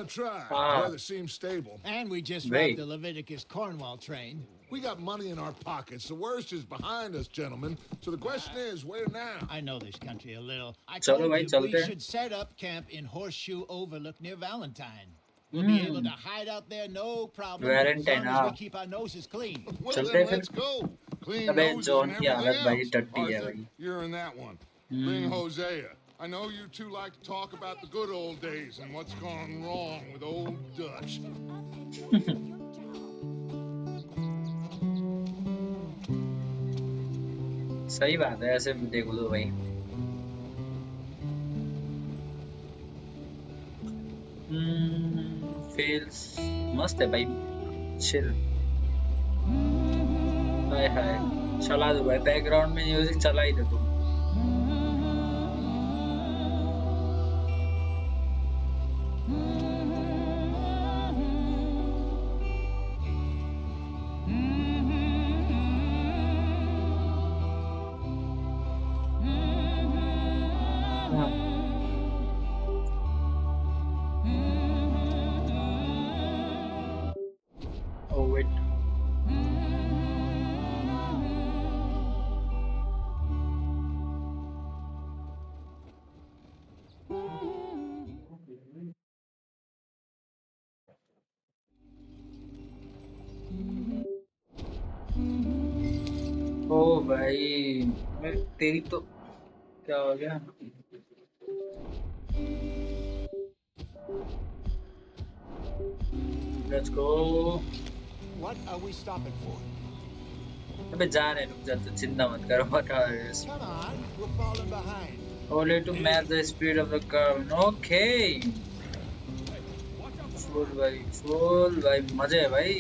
gonna try. हाँ Weather seems stable. And we just भाई robbed the Leviticus Cornwall train. We got money in our pockets. The worst is behind us, gentlemen. So the question is, where now? I know this country a little. I चलो told भाई you we चलते हैं should set up camp in Horseshoe Overlook near Valentine. We'll be able to hide out there, no problem, as Valentine long as हाँ we keep our noses clean. Well, चलते then हैं फिर let's go. Clean अबे noses and John की everything हालत भाई else. टट्टी है Arthur, भाई you're in that one. Bring Hosea. I know you two like to talk about the good old days and what's gone wrong with old Dutch. सही बात है ऐसे देखो तो भाई feels मस्त है भाई chill हाय हाय चला दो भाई बैकग्राउंड में म्यूजिक चला ही दे तुम oh wait ओ भाई मैं तेरी तो क्या हो गया let's go What are we stopping for? अबे जा रहे हैं रुक जा तो चिंता मत करो what are you Come on, we're falling behind. only to match the speed of the car okay full भाई मजे है भाई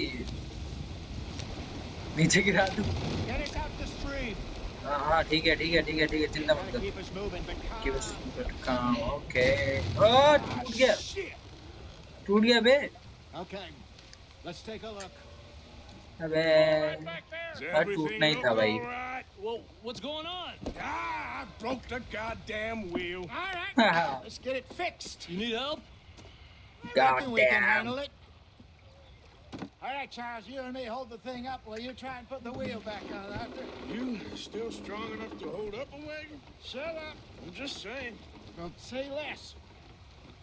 नीचे गिरा दूं Get us out the stream. हाँ ठीक है ठीक है ठीक है ठीक है चिंता मत Gotta कर keep us moving, but Keep us calm. Okay. Oh, टूट गया बे Okay, let's take a look. अबे टूट नहीं था भाई Well, what's going on? Ah, I broke the goddamn wheel. All right, let's get it fixed. You need help? I reckon we can Goddamn. handle it. All right, Charles, you and me hold the thing up while you try and put the wheel back on after. You still strong enough to hold up a wagon? Shut up. I'm just saying. Don't say less.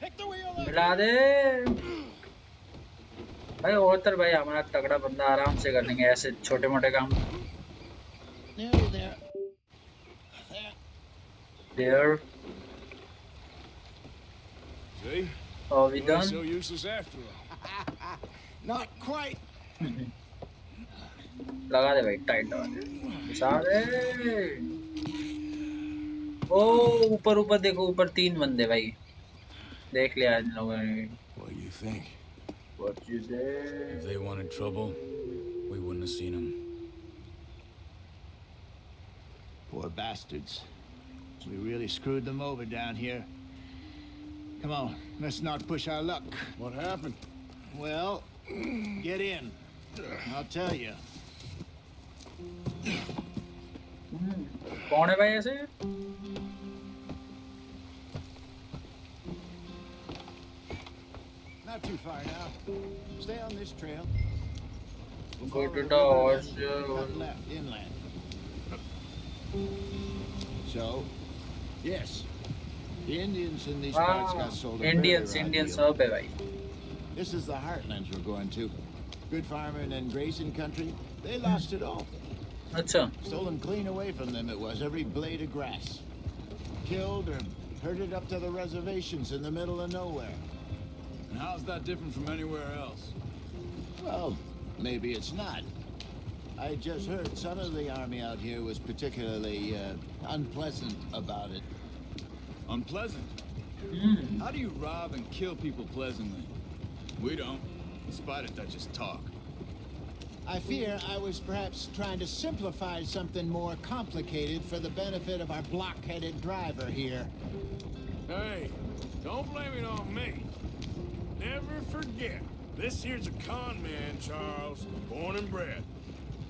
Pick the wheel up. मिला दे भाई औतर भाई हमारा तगड़ा बंदा आराम से कर लेंगे ऐसे छोटे मोटे काम Nearly there. There. there See? are we Wasn't done so useless after all. Not quite. लगा दे भाई टाइट लगा दे घुसा दे ओ ऊपर ऊपर देखो ऊपर 3 बंदे भाई देख लिया इन लोगों ने What do you think? what you say If they wanted trouble, we wouldn't have seen them. Poor bastards. We really screwed them over down here. Come on, let's not push our luck. What happened? Well, get in. I'll tell you. कौन है भाई ऐसे Not too far now. Stay on this trail. go to the Follow horse the river and cut left, inland. So, yes, the Indians in these parts got sold a Indians very raw Indians deal. सब है भाई This is the heartlands we're going to. Good farming and grazing country. They lost it all. अच्छा Stolen clean away from them it was, every blade of grass. Killed or herded up to the reservations in the middle of nowhere. And how's that different from anywhere else? Well, maybe it's not. I just heard some of the army out here was particularly unpleasant about it. Unpleasant? How do you rob and kill people pleasantly? We don't. In spite of Dutch's talk. I fear I was perhaps trying to simplify something more complicated for the benefit of our block-headed driver here. Hey, don't blame it on me. Never forget, this here's a con man, Charles, born and bred.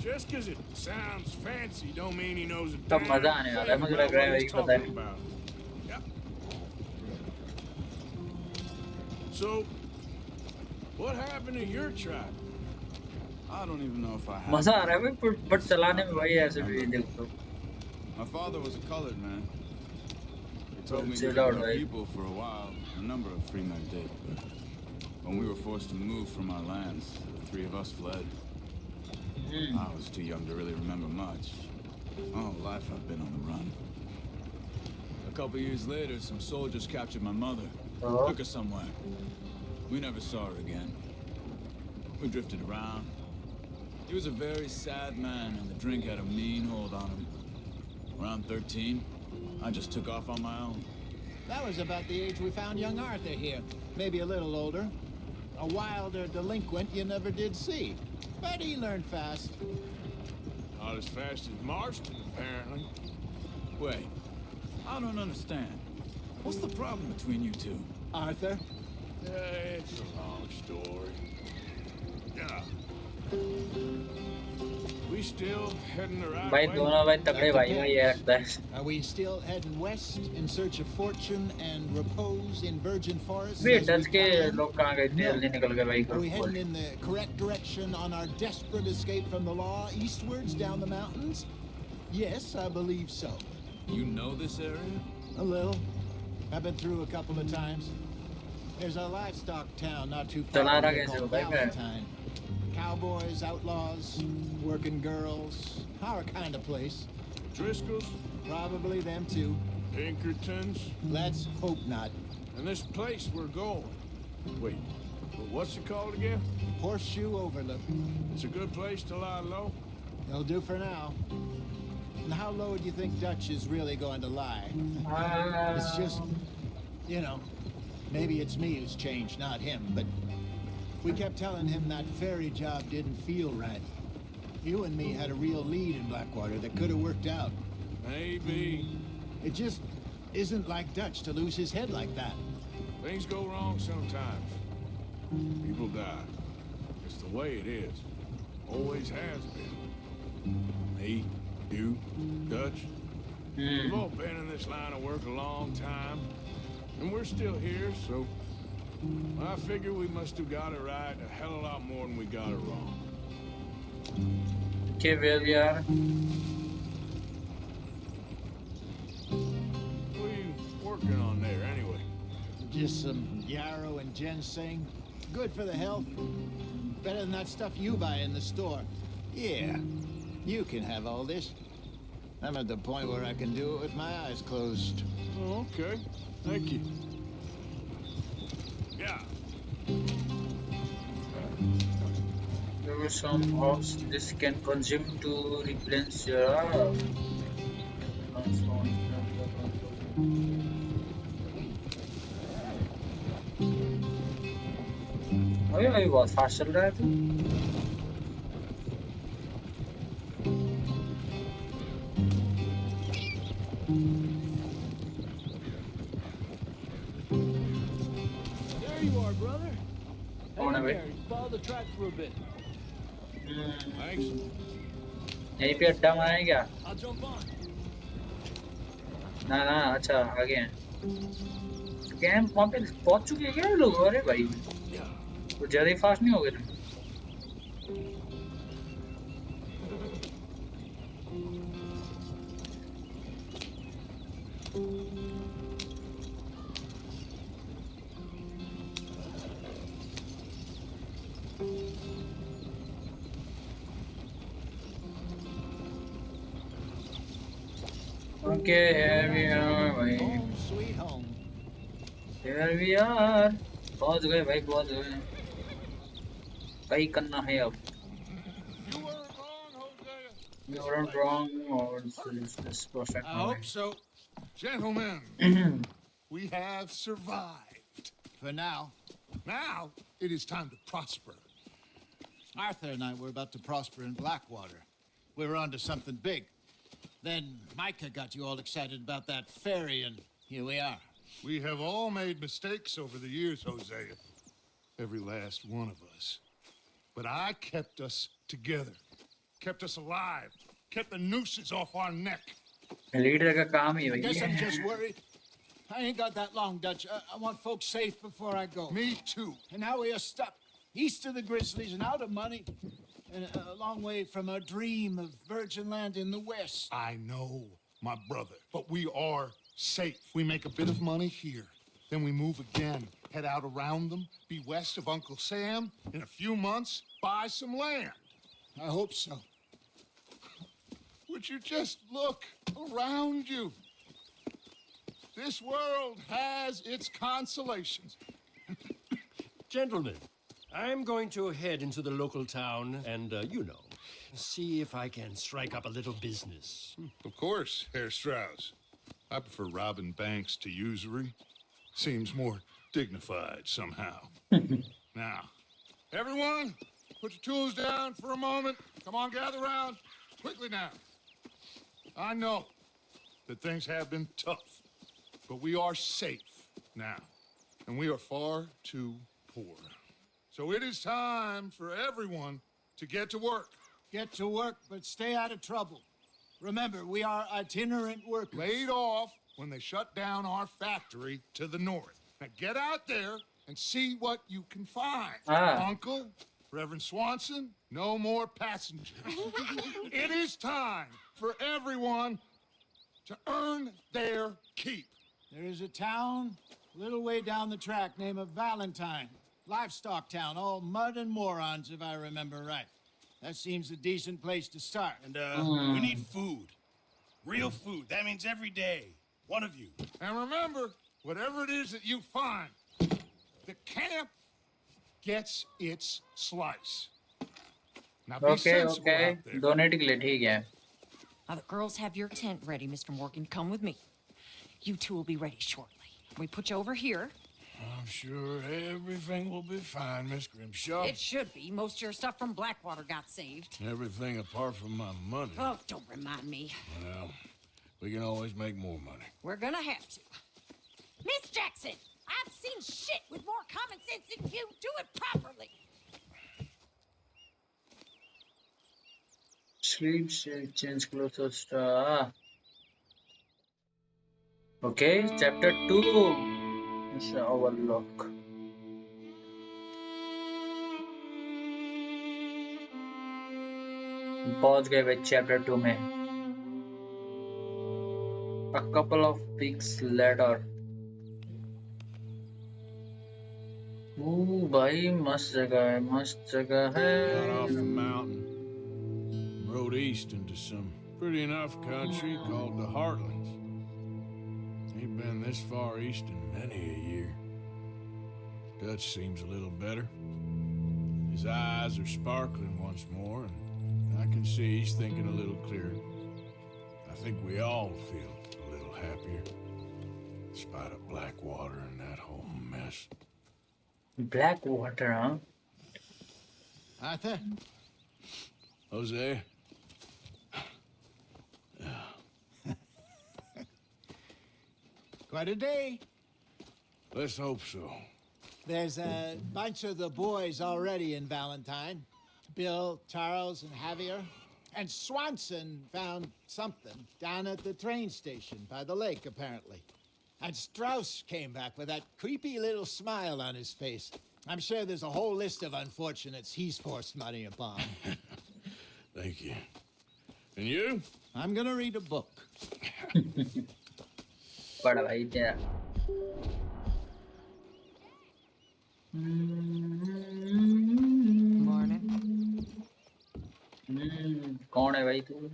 Just 'cause it sounds fancy don't mean he knows a तब damn मजा आने वाला है thing मुझे about लग रहा है what भाई he's पता talking है about. Yep. So, What happened to your tribe? I don't even know if I have. मजा आ रहा है भाई but चलाने में भाई ऐसे भी Remember. देखो My father was a colored man. He told me he chill lived out with our भाई people for a while. A number of free men did, but when we were forced to move from our lands, the three of us fled. I was too young to really remember much. All life I've been on the run. A couple years later, some soldiers captured my mother. Took her somewhere. We never saw her again. We drifted around. He was a very sad man, and the drink had a mean hold on him. Around 13, I just took off on my own. That was about the age we found young Arthur here. Maybe a little older. A wilder delinquent you never did see. But he learned fast. Not as fast as Marston, apparently. Wait, I don't understand. What's the problem between you two? Arthur? It's a long story. Yeah. We still heading the right भाई way? दोनों भाई तगड़े भाई भाई ये लगता है Are we still heading west in search of fortune and repose in virgin forests? Way as we Dutch के climb? लोग कहाँ गए थे जल्दी निकल गए भाई Are we heading in the correct direction on our desperate escape from the law eastwards down the mountains? Yes, I believe so. You know this area? A little. I've been through a couple of times. There's a livestock town not too far चला रहा away कैसे called हो भाई मैं Valentine. Cowboys, outlaws, working girls, our kind of place. Driscoll's, Probably them too. Pinkertons, Let's hope not. and this place we're going. Wait, what's it called again? Horseshoe Overlook. It's a good place to lie low. They'll do for now. And how low do you think Dutch is really going to lie? It's just, you know, maybe it's me who's changed, not him, but we kept telling him that ferry job didn't feel right. You and me had a real lead in Blackwater that could have worked out. Maybe. It just isn't like Dutch to lose his head like that. Things go wrong sometimes. People die. It's the way it is. Always has been. Me, you, Dutch. We've all been in this line of work a long time. And we're still here, so I figure we must have got it right a hell of a lot more than we got it wrong. के well यार What are you working on there, anyway? Just some yarrow and ginseng. Good for the health. Better than that stuff you buy in the store. Yeah, you can have all this. I'm at the point where I can do it with my eyes closed. Oh, okay. Thank you. Yeah. there were some herbs this can consume to replenish your अरे भाई बहुत fast चल रहा है तू There you are, brother. कौन है Hang in भाई there. You follow the track for a bit. Thanks. यहीं पे अड्डा मारा है क्या I'll jump on. ना ना अच्छा आगे हैं कैंप वहाँ पे पहुँच चुके हैं क्या ये लोग अरे भाई तो ज़्यादा ही फास्ट नहीं हो गए तुम Okay, here we are, भाई Home sweet home. Here we are. पहुंच गए भाई पहुंच गए भाई करना है अब You weren't wrong, Hosea. you weren't wrong or this is perfect I hope so. Gentlemen, we have survived. For now, Now it is time to prosper. Arthur and I were about to prosper in Blackwater. We were onto something big. Then Micah got you all excited about that ferry, and here we are. We have all made mistakes over the years, Hosea. Every last one of us. But I kept us together. Kept us alive. Kept the nooses off our neck. Leader का काम ही I है guess I'm भाई just worried. I ain't got that long, Dutch. I want folks safe before I go. Me too. And now we are stuck. east of the Grizzlies and out of money, and a long way from a dream of virgin land in the west. I know, my brother, but we are safe. We make a bit of money here, then we move again, head out around them, be west of Uncle Sam, in a few months, buy some land. I hope so. Would you just look around you? This world has its consolations. Gentlemen, I'm going to head into the local town and, see if I can strike up a little business. Of course, Herr Strauss. I prefer robbing banks to usury. Seems more dignified somehow. Now, everyone, put your tools down for a moment. Come on, gather round. Quickly now. I know that things have been tough, but we are safe now, and we are far too poor. So it is time for everyone to get to work. Get to work, but stay out of trouble. Remember, we are itinerant workers. Laid off when they shut down our factory to the north. Now get out there and see what you can find. Uncle, Reverend Swanson, no more passengers. It is time for everyone to earn their keep. There is a town a little way down the track named Valentine. Livestock town, all mud and morons, if I remember right. That seems a decent place to start. And, we need food. Real food. That means every day. One of you. And remember, whatever it is that you find, the camp gets its slice. Now be sensible out there. Donate के लिए ठीक है. Now the girls have your tent ready, Mr. Morgan. Come with me. You two will be ready shortly. We put you over here. I'm sure everything will be fine, Miss Grimshaw. It should be. Most of your stuff from Blackwater got saved. Everything apart from my money. Oh, don't remind me. Well, we can always make more money. We're gonna have to. Miss Jackson, I've seen shit with more common sense than you. Do it properly. Sleep, change clothes or stuff. Okay, chapter 2. Overlook. पहुंच गए भाई chapter 2 में. A couple of weeks later. भाई मस्त जगह है, मस्त जगह है. Got off the mountain, rode east into some pretty enough country called the Heartlands. Ain't been this far east in many a year. Dutch seems a little better. His eyes are sparkling once more, and I can see he's thinking a little clearer. I think we all feel a little happier, in spite of Blackwater and that whole mess. Blackwater, huh? Arthur? Jose? Quite a day. Let's hope so. There's a bunch of the boys already in Valentine. Bill, Charles, and Javier. And Swanson found something down at the train station by the lake, apparently. And Strauss came back with that creepy little smile on his face. I'm sure there's a whole list of unfortunates he's forced money upon. Thank you. And you? I'm gonna read a book. बड़ा भाई तेरा. Morning. कौन है भाई तू?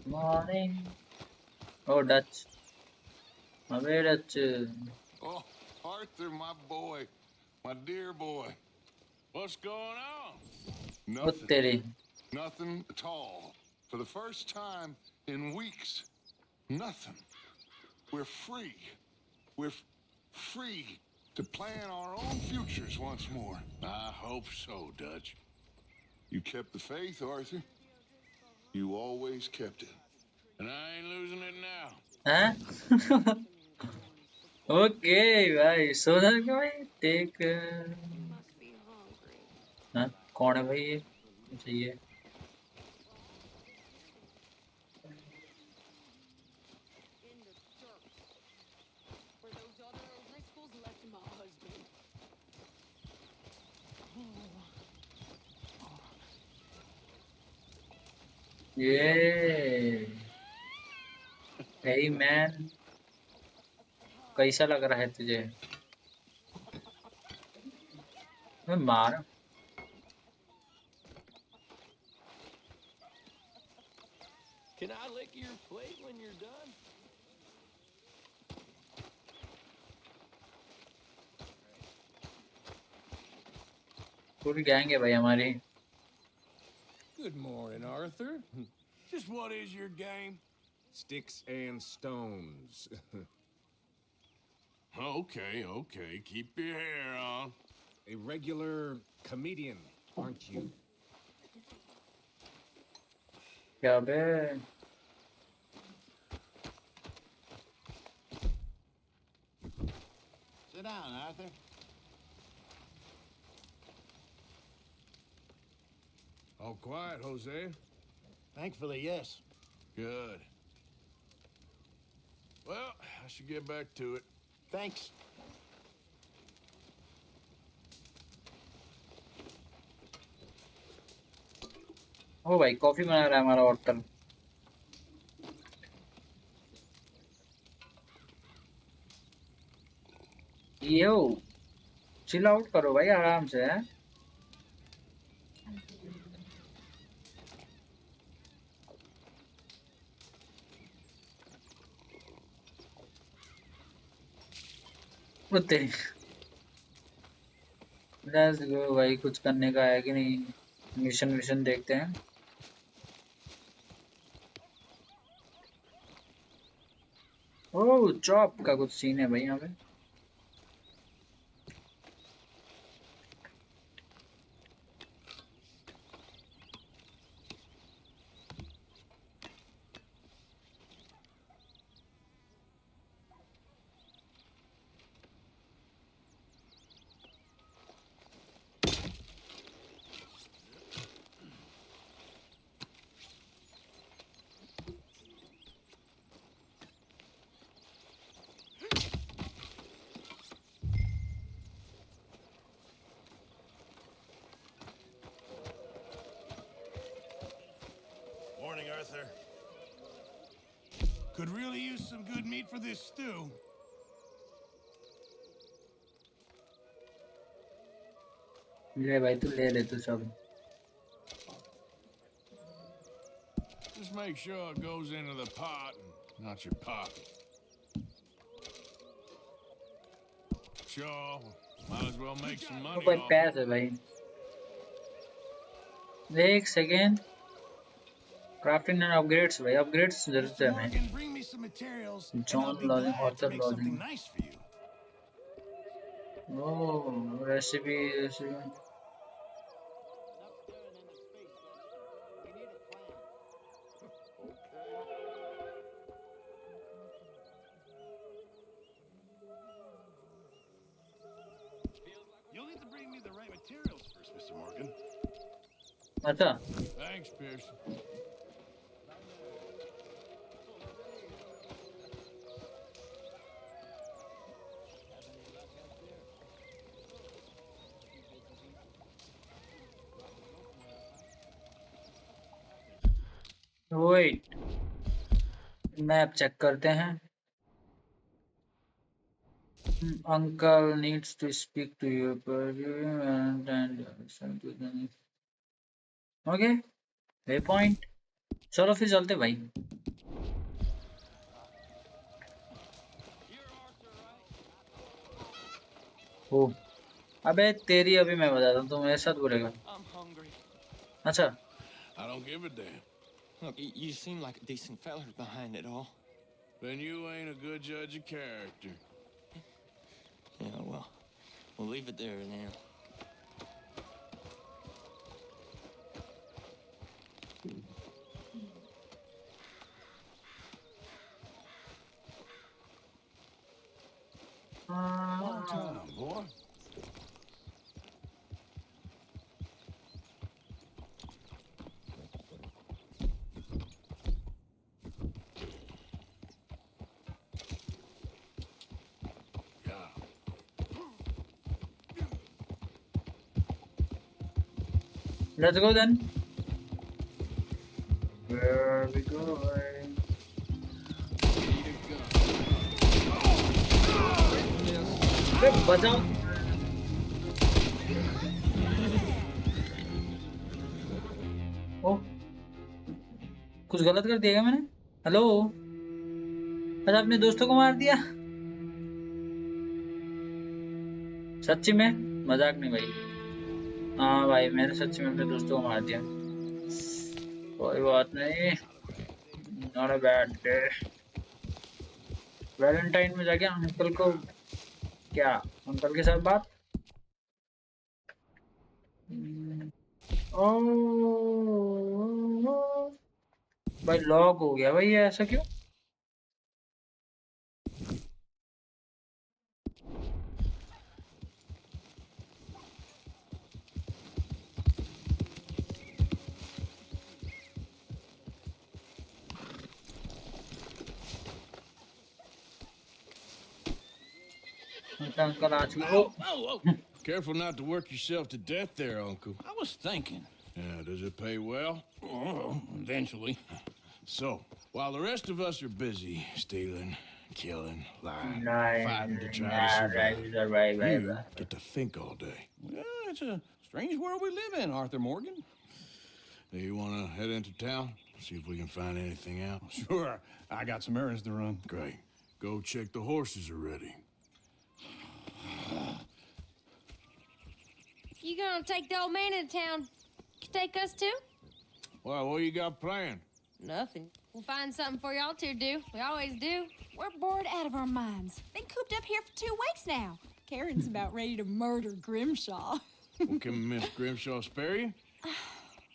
Morning. Oh, Dutch. अबे Dutch. Oh, Arthur, my boy. My dear boy. What's going on? O Nothing. तेरी. Nothing at all. For the first time in weeks. Nothing. We're free. We're free to plan our own futures once more. I hope so, Dutch. You kept the faith, Arthur. You always kept it. And I ain't losing it now. हाँ? Okay भाई. सोचा कि भाई take. हाँ? कौन है भाई ये? चाहिए. ये hey man, कैसा लग रहा है तुझे? मैं मार Can I lick your plate when you're done? पूरी गैंग है भाई हमारी। Good morning, Arthur. Just what is your game? Sticks and stones. Okay, okay. Keep your hair on. A regular comedian, aren't you? क्या बे? Sit down, Arthur. All quiet, Jose. Thankfully, yes. Good. Well, I should get back to it. Thanks. ओ भाई coffee बना रहा है हमारा hotel. यो chill out करो भाई आराम से है। लेट्स गो भाई, कुछ करने का है कि नहीं? मिशन मिशन देखते हैं। ओह चॉप का कुछ सीन है भाई यहाँ पे। Morning, Arthur. Could really use some good meat for this stew. ले भाई तू ले तू सब। Just make sure it goes into the pot and not your pocket. Sure, might as well make some money ऊपर off पैस है भाई। एक सेकेंड। क्राफ्टिंग एंड अपग्रेड्स भाई, अपग्रेड्स जरूरत है हमें। Morgan, bring me some materials, and I'll John be lodging, glad to Arthur make something lodging. nice for you. Oh recipe recipe. You'll need to bring me the right materials first, Mr. Morgan. अच्छा it. Thanks, Pearson. Wait, map check करते हैं। Uncle needs to speak to you and okay waypoint. चलो फिर चलते भाई। ओ अबे तेरी अभी मैं बताता हूँ, तू मेरे साथ बोलेगा। अच्छा I don't give a damn. Look, you seem like a decent fella behind it all. Then you ain't a good judge of character. Yeah, well, we'll leave it there now. Long time, boy. Let's go then. Where are we going? अबे बचाओ ओ कुछ गलत कर दिया क्या मैंने hello अच्छा अपने दोस्तों को मार दिया सच्ची में मजाक नहीं भाई हाँ भाई मैंने सच्ची में अपने दोस्तों को मार दिया कोई बात नहीं not a bad day Valentine में जाके अंकल को क्या अंकल के साथ बात ओह भाई लॉक हो गया भाई ये ऐसा क्यों अंकल आ चुके हो Careful not to work yourself to death there, Uncle. I was thinking. Yeah, does it pay well? Oh, eventually. So, while the rest of us are busy stealing, killing, lying, Lying, fighting to try to right, survive, right. you get to think all day. Well, it's a strange world we live in, Arthur Morgan. Hey, you want to head into town? See if we can find anything out? Sure. I got some errands to run. Great. Go check the horses are ready. You gonna take the old man into town? Take us too? Well, what you got planned? Nothing. We'll find something for y'all to do. We always do. We're bored out of our minds. Been cooped up here for 2 weeks now. Karen's about ready to murder Grimshaw. Well, can Miss Grimshaw spare you?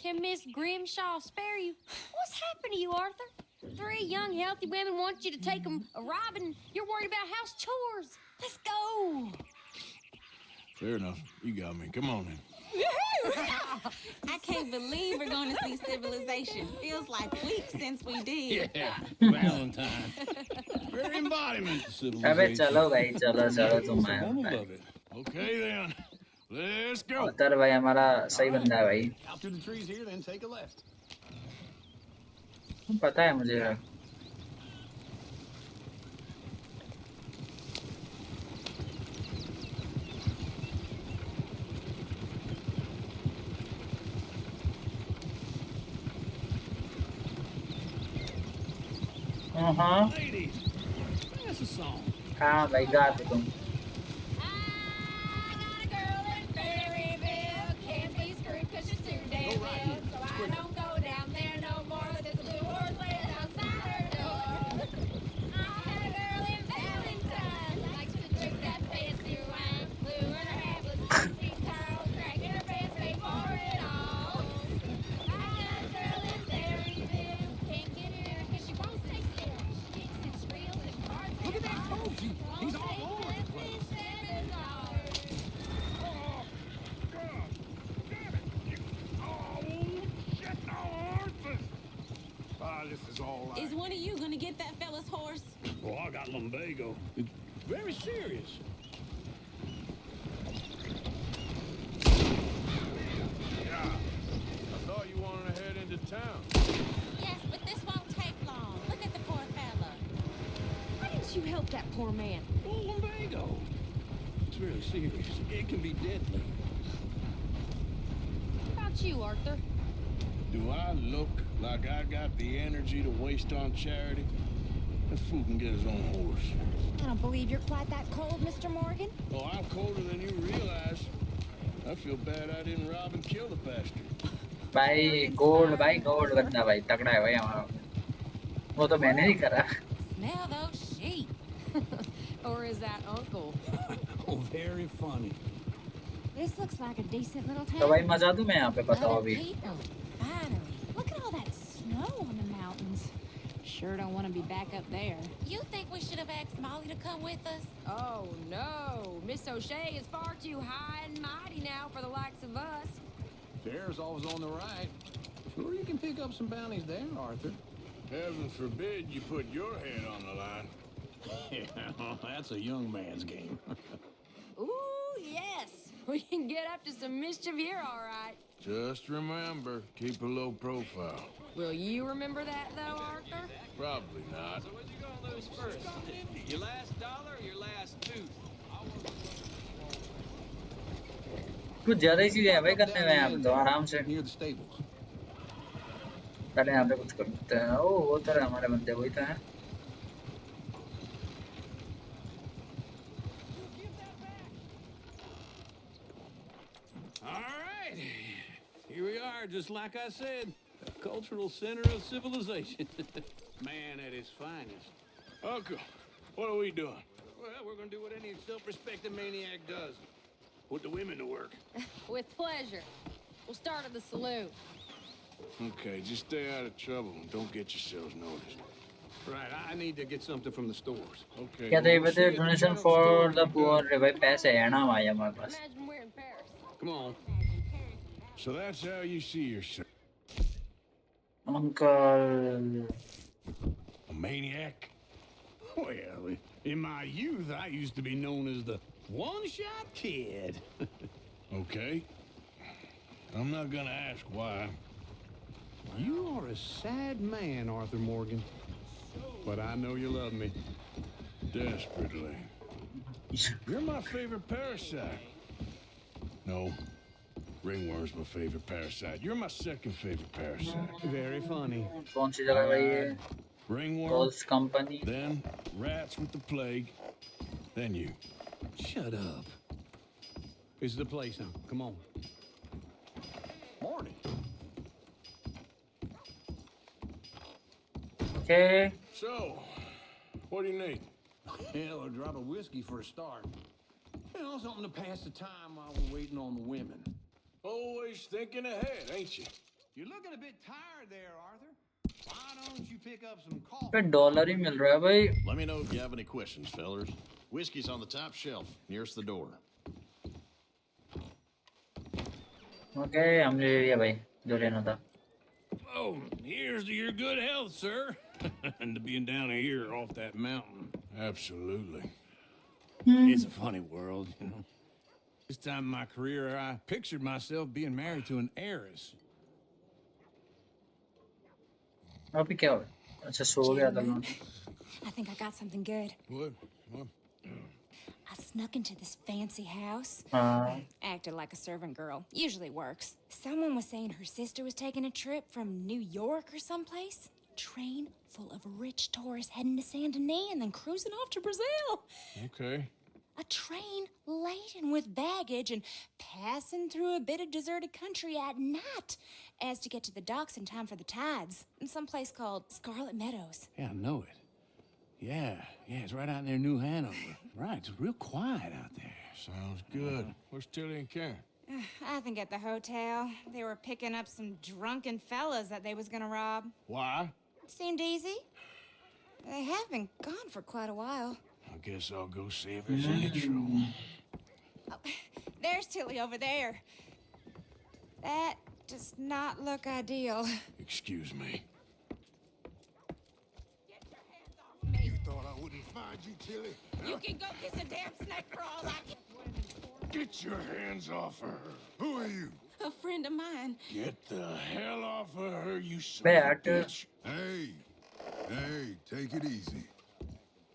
Can Miss Grimshaw spare you? What's happened to you, Arthur? 3 young, healthy women want you to take them a robbing. You're worried about house chores. Let's go. Fair enough. You got me. Come on in. I can't believe we're going to see civilization. Feels like weeks since we did. Yeah, Valentine. Very embodiment of अबे civilization. चलो भाई चलो तुम I love it. Okay, then. Let's go. अतर भाई हमारा सही बंदा है भाई Out through the trees here, then take a left. पता है मुझे हाँ Ladies, that's a song. हाँ भाई गा दो तुम I got a girl in Berryville. Can't be screwed 'cause she's too damn big. So I don't go down there no more. There's a blue horse laying outside her door. I had a girl in Valentine. Likes to drink that fancy wine. Blue in her hair was fancy towel. Cracking her pants, paid for it all. I got a girl in Berryville. Can't get her 'cause she won't stay still. She kicks and squeals and cars. Look at that coach. He's all over the place. This is all right. Is one of you going to get that fella's horse? Oh, I got lumbago. It's very serious. Yeah. I thought you wanted to head into town. Yes, but this won't take long. Look at the poor fella. Why didn't you help that poor man? Oh, lumbago. It's really serious. It can be deadly. How about you, Arthur? Do I look like I got the energy to waste on charity? That fool can get his own horse. I don't believe you're quite that cold, Mr. Morgan. Oh, I'm colder than you realize. I feel bad I didn't rob and kill the bastard. भाई gold बंदा भाई तगड़ा है भाई हमारा वो तो मैंने ही करा Smell those sheep. Or is that Uncle? Oh, very funny. This looks like a decent little तो town. भाई मजा दूं मैं यहाँ पे बताओ Other अभी people. Finally. Look at all that snow on the mountains. Sure don't want to be back up there. You think we should have asked Molly to come with us? Oh, no. Miss O'Shea is far too high and mighty now for the likes of us. Sheriff's always on the right. Sure, you can pick up some bounties there, Arthur. Heaven forbid you put your head on the line. Yeah, that's a young man's game. Ooh, yes. We can get up to some mischief here, all right. Just remember, keep a low profile. Will you remember that, though, Arthur? Probably not. So what you gonna lose first? Your last dollar or your last tooth? कुछ ज्यादा ही चीजें हैं भाई करने में यहाँ पे तो आराम से Near the stables. पहले यहाँ पे कुछ करते हैं ओ वो तो है हमारे बंदे वही तो है All right. Here we are, just like I said. A cultural center of civilization. Man at his finest. Uncle, what are we doing? Well, we're gonna do what any self-respecting maniac does. Put the women to work. With pleasure. We'll start at the saloon. Okay, just stay out of trouble and don't get yourselves noticed. Right, I need to get something from the stores. Okay. क्या तो ये we'll see बता you at the donation general for store. The poor रे भाई पैसे है ना भाई हमारे पास Imagine we're in Paris. Come on. So that's how you see yourself. Uncle A maniac? Well, in my youth, I used to be known as the one-shot kid. Okay. I'm not gonna ask why. You are a sad man, Arthur Morgan. But I know you love me. Desperately. You're my favorite parasite. No. Ringworm's my favorite parasite. You're my second favorite parasite. Very funny. कौन सी जगह भाई ये Ringworm, Rolls company then rats with the plague, then you. Shut up. This is the place now. Come on. Morning. okay So, what do you need? Hell, a drop of whiskey for a start. You know, something to pass the time while we're waiting on the women. Always thinking ahead, ain't you? You're looking a bit tired there, Arthur. Why don't you pick up some coffee? पे dollar ही मिल रहा है भाई Let me know if you have any questions, fellers. Whiskey's on the top shelf, nearest the door. okay हमने ले लिया भाई जो लेना था Oh, here's to your good health, sir. And to being down here off that mountain. Absolutely. It's a funny world, you know. This time in my career, I pictured myself being married to an heiress. अभी क्या हो अच्छा सो गया था मैं I think I got something good. What? What? I snuck into this fancy house. हाँ Acted like a servant girl. Usually works. Someone was saying her sister was taking a trip from New York or someplace. Train full of rich tourists heading to Saint Denis and then cruising off to Brazil. Okay. A train laden with baggage and passing through a bit of deserted country at night as to get to the docks in time for the tides in some place called Scarlet Meadows. Yeah, I know it. Yeah, it's right out near New Hanover. Right, it's real quiet out there. Sounds good. Where's Tilly and Karen? I think at the hotel. They were picking up some drunken fellas that they was gonna rob. Why? It seemed easy. They have been gone for quite a while. I guess I'll go see if there's any trouble. Oh, there's Tilly over there. That does not look ideal. Excuse me. You thought I wouldn't find you, Tilly? You can go kiss a damn snake for all I can. Get your hands off her. Who are you? A friend of mine. Get the hell off of her, you son bay of a हट bitch. Hey, take it easy.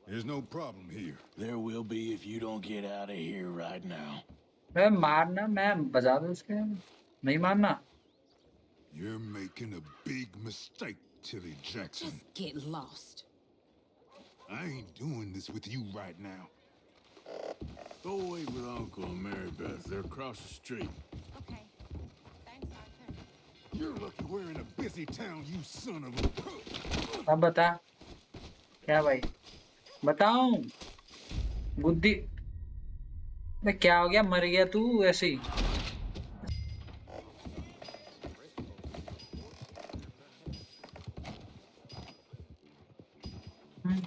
There's no problem here. There will be if you don't get out of here right now. मैं मारना मैं बजा दूँ उसके नहीं मारना You're making a big mistake, Tilly Jackson. Just get lost. I ain't doing this with you right now. Go wait with Uncle and Mary Beth. They're across the street. Okay. Thanks, Arthur. You're lucky we're in a busy town, you son of a... अब बता क्या भाई बताऊं बुद्धि मैं क्या हो गया मर गया तू ऐसे ही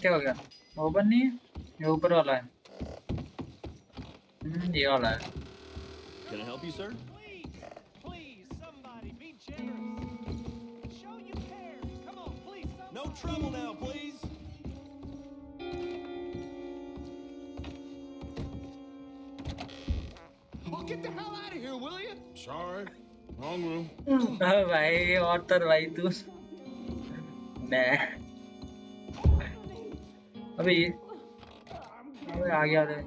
क्या हो गया ओपन नहीं है ये ऊपर वाला है ये वाला है Can I help you, sir? Please, somebody, be generous. Show you care. Come on, please. No trouble now, please. Get the hell out of here, will you? Sorry. Wrong room. हाँ भाई ऑर्थर भाई तू मैं अबे ये अबे आ गया रे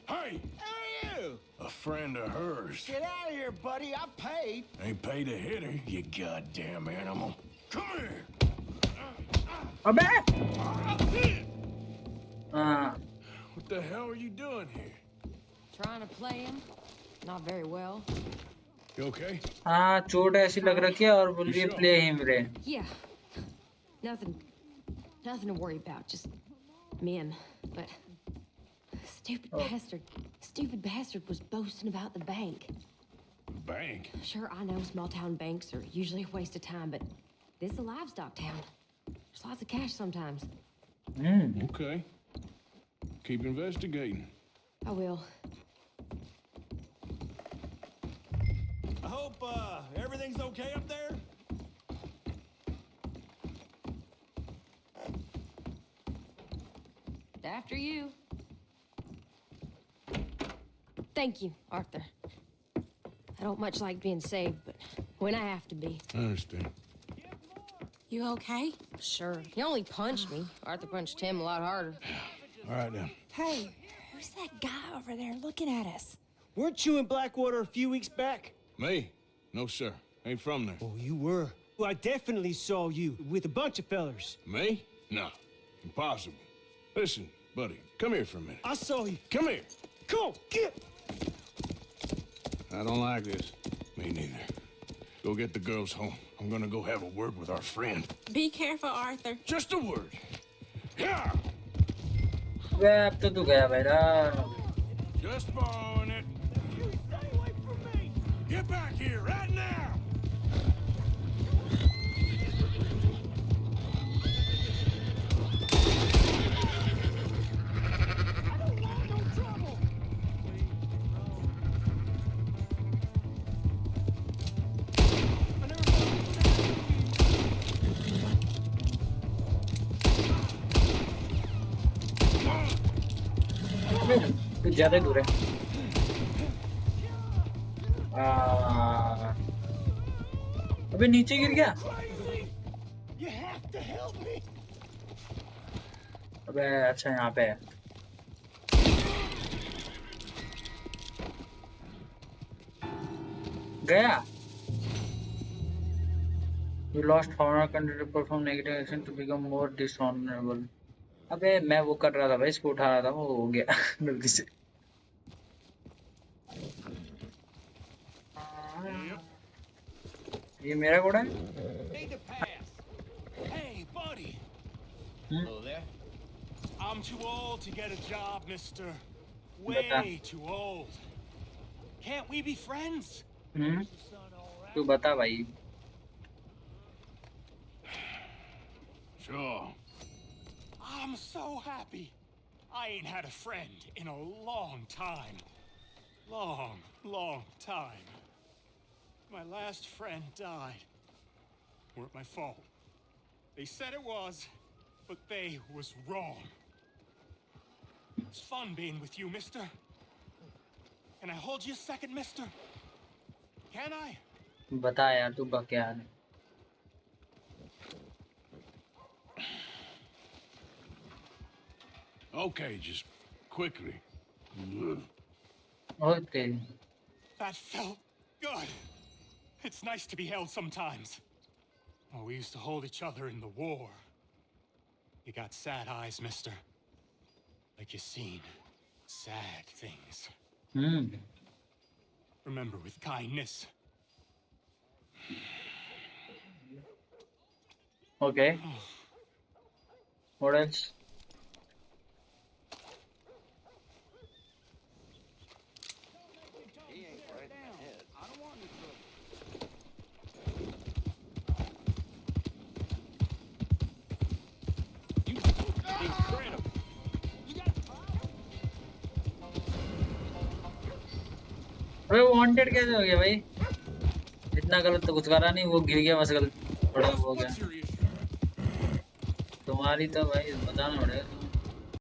Hey! Hey, you! A friend of hers. Get out of here, buddy. I paid. Ain't paid to hit her, you goddamn animal. Come here! अबे What the hell are you doing here? Trying to play him? Not very well. You okay? हाँ चोट ऐसी लग रखी है और बोल रही है play him रे Yeah. Nothing to worry about. Just men. But stupid bastard was boasting about the bank. Bank? Sure, I know small town banks are usually a waste of time, but this is a livestock town. There's lots of cash sometimes. Okay. Keep investigating. I will. I hope everything's okay up there. After you. Thank you, Arthur. I don't much like being saved, but when I have to be. I understand. You okay? Sure. He only punched me. Arthur punched him a lot harder. All right, then. Hey, who's that guy over there looking at us? Weren't you in Blackwater a few weeks back? Me? No, sir. Ain't from there. Oh, you were. Well, I definitely saw you with a bunch of fellers. Me? No. Impossible. Listen, buddy, come here for a minute. I saw you. Come here. Come on, get. I don't like this. Me neither. Go get the girls home. I'm gonna go have a word with our friend. Be careful, Arthur. Just a word. Yeah. वे अब तो तू गया बेटा Just borrowing it. You stay away from me. Get back here right now. तू ज्यादा दूर है अबे नीचे गिर गया You have to help me. अबे अच्छा यहाँ पे है गया You lost honor content to perform negative action to become more dishonorable. अबे मैं वो कर रहा था भाई इसको उठा रहा था वो हो गया गलती से ये मेरा घोड़ा है Need to pass. Hey, buddy. Hello there. I'm too old to get a job, mister. Way too old. Can't we be friends? तू बता भाई Sure. I'm so happy. I ain't had a friend in a long time. Long time. My last friend died. Weren't my fault. They said it was, but they was wrong. It's fun being with you, mister. Can I hold you a second, mister? Can I? बता यार तू बकयार है Okay, just quickly. Okay. That felt good. It's nice to be held sometimes. Oh, we used to hold each other in the war. You got sad eyes, mister. Like you seen sad things. Remember with kindness. Okay. What else? अबे wanted कैसे हो गया भाई इतना गलत तो कुछ करा नहीं वो गिर गया बस गलत थोड़ा हो गया तुम्हारा आ रही तो भाई बताना पड़ेगा।